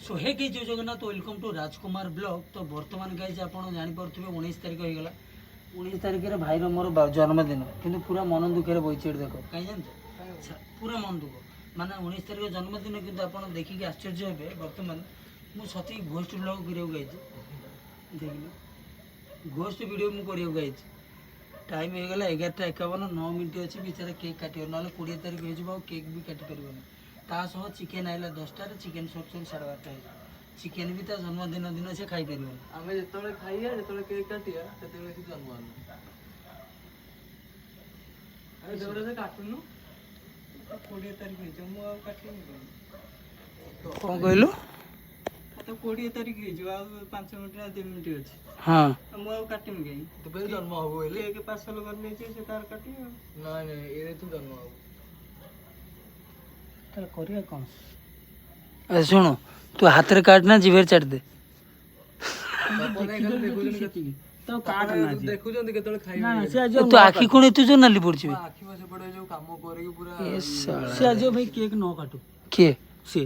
सो हे के जय Jagannath welcome to Rajkumar blog. तो बर्तमान गाइज आप जानीपे 19 तारिख होगा 19 तारिख में भाईर मोर जन्मदिन कि पूरा मन दुखे बही देख कहीं जान पूरा मन दुख माने 19 तारिख जन्मदिन कि आप देखिए आश्चर्य हे बर्तमान मुझे सती घोस्ट ब्लॉग कर देखिए घोस्ट वीडियो मुझे कर टाइम हो गला 11:51 9 मिनट अच्छी बेचारा केक काटे ना 20 तारिख हो केक भी काटी पार तासह चिकेन आइला 10टार चिकेन सब 12:30 चिकेन भी ता जन्मदिन दिन से खाई पार आम जो खाइया जो केक काटिया से जन्म से काटुनु 20 तारिख हो काटनी कौन कहलु तो 20 तारिख हो 5 मिनट 2 मिनट अच्छी हाँ मुझे काटमी कहीं तो जन्म हम केक पार्सल करने से तार काटी ना ये तू जन्म हम करिया कौन अरे सुनो तू हाथ रे काट ना जीभे चाट दे तो काट ना देखु जंदी केतले खाइ ना से आज तो आखी कोन तू जो नाली पड़छ आखी में से पड़े जो काम करे पूरा ए साला से आज भाई केक न काटू के से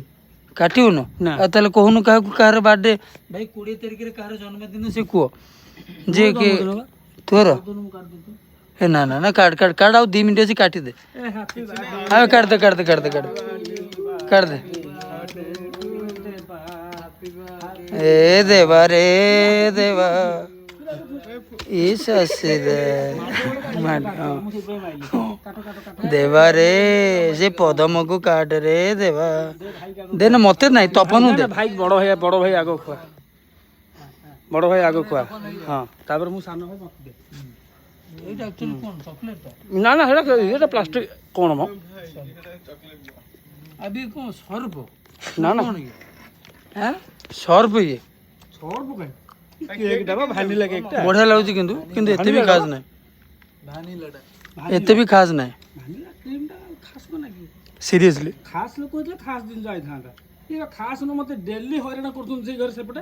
काटियो न आ तले कहनु काहा कार बर्थडे भाई 20 तारिख रे कार जन्मदिन से को जे के तोर ए ना ना ना काट काट काट आउ 2 मिनट से काटी दे आ काट दे काट दे काट दे काट दे काट दे ए देवा रे देवा इस से दे देवा रे से पदम को काट रे देवा देना मते नहीं तपन दे भाई बड़ भाई आगो खुआ बड़ भाई आगो खुआ हां तापर मु सानो भाई मत दे एटा एक्चुअली कोन चॉकलेट ना ना हेटा प्लास्टिक कोन म अभी कौन सर्फ ना ना हैं सर्फ ये छोड़ पकाई केक डबा भानिला केक टा बढ़िया लागुଛି କିନ୍ତୁ କିନ୍ତୁ ଏତେ ବି ଖାस ନାହିଁ भानिला टा एते भी खास ନାହିଁ भानिला क्रीम टा खास कोना की सीरियसली खास लोक कहले खास दिन जाई थांदा ये खास न मते डेली हरिना करथुन से घर सेपटे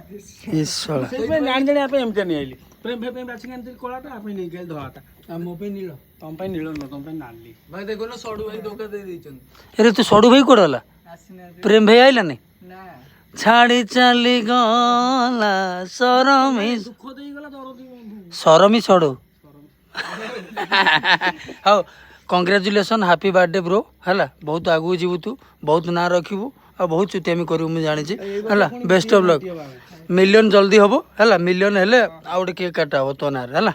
इस साला से पे जान जाने आपे एमते नहीं आइली प्रेम फे पे बाछी आनते कोलाटा आपे नहीं गेल धोलाटा आ मो पे नीलो तम पे नीलो न तम पे नाली भाई देखो ना सडू भाई धोखा दे दैछन अरे तू सडू भाई कोडला आसिना प्रेम भाई आइला नहीं ना छाड़ी चली गला सरमी दुख देई गला दरदी बंधु सरमी सडू हाउ कांग्रेचुलेशन हैप्पी बर्थडे ब्रो हला बहुत आगु जीवु तू बहुत ना रखिबू आ बहुत चुतियामी करू मु जानि छी हला बेस्ट ऑफ लक मिलियन जल्दी हबो हला मिलियन हेले आ केक काटा हो तो ना हला।